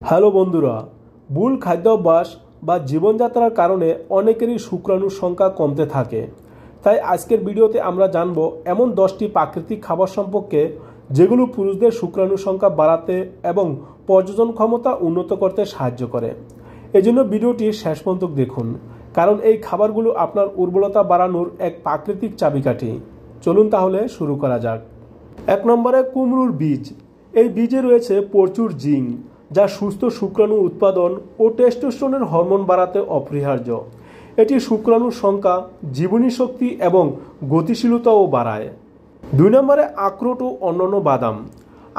Hello বন্ধুরা, ভুল খাদ্যাভ্যাস বা জীবনযাত্রার কারণে অনেকেরই শুক্রাণুর সংখ্যা কমতে থাকে। তাই আজকের ভিডিওতে আমরা জানব এমন 10টি প্রাকৃতিক খাবার সম্পর্কে যেগুলো পুরুষদের শুক্রাণুর সংখ্যা বাড়াতে এবং প্রজনন ক্ষমতা উন্নত করতে সাহায্য করে। এজন্য ভিডিওটি শেষ পর্যন্ত দেখুন, কারণ এই খাবারগুলো আপনার উর্বরতা বাড়ানোর এক প্রাকৃতিক চাবিকাঠি। চলুন তাহলে শুরু করা যাক। 1 নম্বরে কুমড়োর বীজ। এই বীজে রয়েছে প্রচুর জিঙ্ক, যা সুস্থ শুক্রাণু উৎপাদন ও টেস্টোস্টেরনের হরমোন বাড়াতে অপরিহার্য। এটি শুক্রাণুর সংখ্যা, জীবনী শক্তি এবং গতিশীলতাও বাড়ায়। 2 নম্বরে আখরোট ও অন্যান্য বাদাম।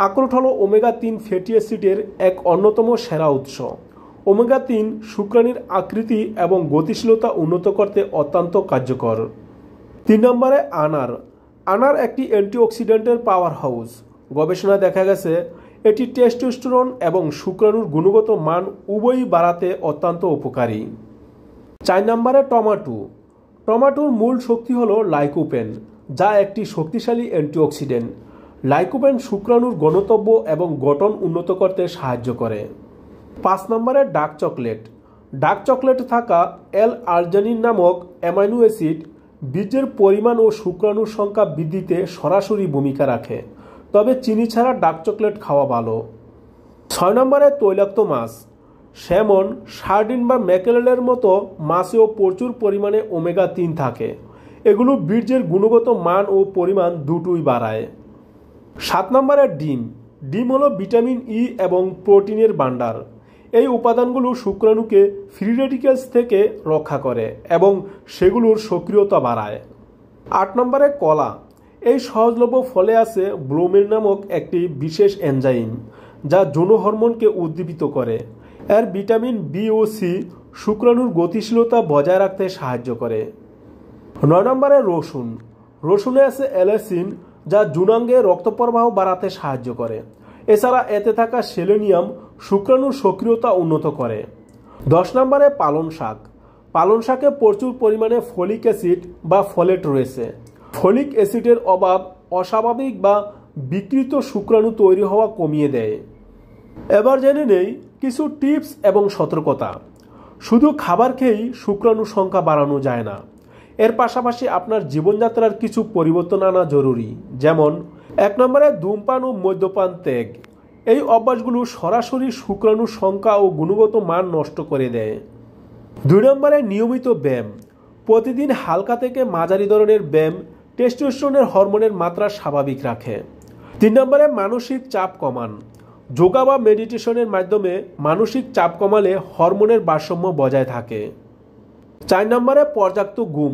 আখরোট হলো ওমেগা-3 ফ্যাটি অ্যাসিডের এক অন্যতম সেরা উৎস। ওমেগা-3 শুক্রাণুর আকৃতি এবং গতিশীলতা উন্নত করতে অত্যন্ত কার্যকর। 3 নম্বরে আনার। আনার একটি অ্যান্টিঅক্সিডেন্টের পাওয়ার হাউস। গবেষণায় দেখা গেছে এটি টেস্টোস্টেরন এবং শুক্রাণুর গুণগত মান উভয়ই বাড়াতে অত্যন্ত উপকারী। 4 নম্বরে টমেটো। টমেটোর মূল শক্তি হলো লাইকোপেন, যা একটি শক্তিশালী অ্যান্টিঅক্সিডেন্ট। লাইকোপেন শুক্রাণুর গণতব্য এবং গঠন উন্নত করতে সাহায্য করে। 5 নম্বরে ডার্ক চকলেট। ডার্ক চকলেটে থাকা L-আর্জিনিন নামক অ্যামাইনো অ্যাসিড বীর্যের পরিমাণ ও শুক্রাণুর সংখ্যা বৃদ্ধিতে সরাসরি ভূমিকা রাখে, তবে চিনি ছাড়া ডার্ক চকলেট খাওয়া ভালো। 6 নম্বরে তৈলাক্ত মাছ। স্যামন, সার্ডিন বা ম্যাকেরেলের মতো মাছেও প্রচুর পরিমাণে ওমেগা-3 থাকে। এগুলো বীর্যের গুণগত মান ও পরিমাণ দুটোই বাড়ায়। 7 নম্বরে ডিম। ডিম হলো ভিটামিন ই এবং প্রোটিনের ভাণ্ডার। এই উপাদানগুলো শুক্রাণুকে ফ্রি রেডিক্যালস থেকে রক্ষা করে এবং সেগুলোর সক্রিয়তা বাড়ায়। 8 নম্বরে কলা। এই সহজলভ্য ফলে আছে ব্রোমিন নামক একটি বিশেষ এনজাইম, যা যৌন হরমোনকে উদ্দীপিত করে। এর ভিটামিন বি ও সি শুক্রাণুর গতিশীলতা বজায় রাখতে সাহায্য করে। 9 নম্বরে রসুন। রসুনে আছে অ্যালাইসিন, যা যৌনাঙ্গে রক্তপ্রবাহ বাড়াতে সাহায্য করে। এছাড়া এতে থাকা সেলেনিয়াম শুক্রাণুর সক্রিয়তা উন্নত করে। 10 নম্বরে পালং শাক। পালং শাকে প্রচুর পরিমাণে ফলিক অ্যাসিড বা ফলেট রয়েছে। ফলিক অ্যাসিডের অভাব অস্বাভাবিক বা বিকৃত শুক্রাণু তৈরি হওয়া কমিয়ে দেয়। এবার জেনে নেই কিছু টিপস এবং সতর্কতা। শুধু খাবার খেয়েই শুক্রাণুর সংখ্যা বাড়ানো যায় না। এর পাশাপাশি আপনার জীবনযাত্রার কিছু পরিবর্তন আনা জরুরি, যেমন 1 নম্বরে ধূমপান ও মদ্যপান ত্যাগ। এই অভ্যাসগুলো সরাসরি শুক্রাণুর সংখ্যা ও গুণগত মান নষ্ট করে দেয়। 2 নম্বরে নিয়মিত ব্যায়াম। প্রতিদিন হালকা থেকে মাঝারি ধরনের ব্যায়াম টেস্টোস্টেরনের হরমোনের মাত্রা স্বাভাবিক রাখে। 3 নম্বরে মানসিক চাপ কমান। যোগা বা মেডিটেশনের মাধ্যমে মানসিক চাপ কমালে হরমোনের ভারসাম্য বজায় থাকে। 4 নম্বরে পর্যাপ্ত ঘুম।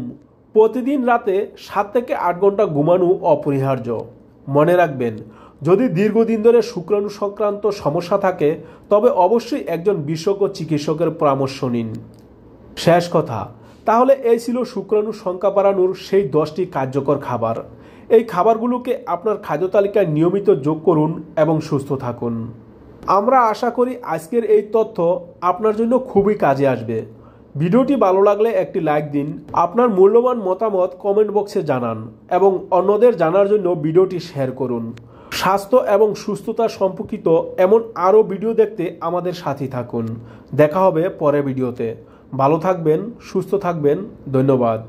প্রতিদিন রাতে 7 থেকে 8 ঘন্টা ঘুমানো অপরিহার্য। মনে রাখবেন, যদি দীর্ঘদিন ধরে শুক্রাণু সংক্রান্ত সমস্যা থাকে তবে অবশ্যই একজন বিশেষজ্ঞ চিকিৎসকের পরামর্শ নিন। শেষ কথা, তাহলে এই ছিল শুক্রাণুর সংখ্যা বাড়ানোর সেই 10টি কার্যকর খাবার। এই খাবারগুলোকে আপনার খাদ্য তালিকায় নিয়মিত যোগ করুন এবং সুস্থ থাকুন। আমরা আশা করি আজকের এই তথ্য আপনার জন্য খুবই কাজে আসবে। ভিডিওটি ভালো লাগলে একটি লাইক দিন, আপনার মূল্যবান মতামত কমেন্ট বক্সে জানান এবং অন্যদের জানার জন্য ভিডিওটি শেয়ার করুন। স্বাস্থ্য এবং সুস্থতা সম্পর্কিত এমন আরও ভিডিও দেখতে আমাদের সাথে থাকুন। দেখা হবে পরের ভিডিওতে। ভালো থাকবেন, সুস্থ থাকবেন। ধন্যবাদ।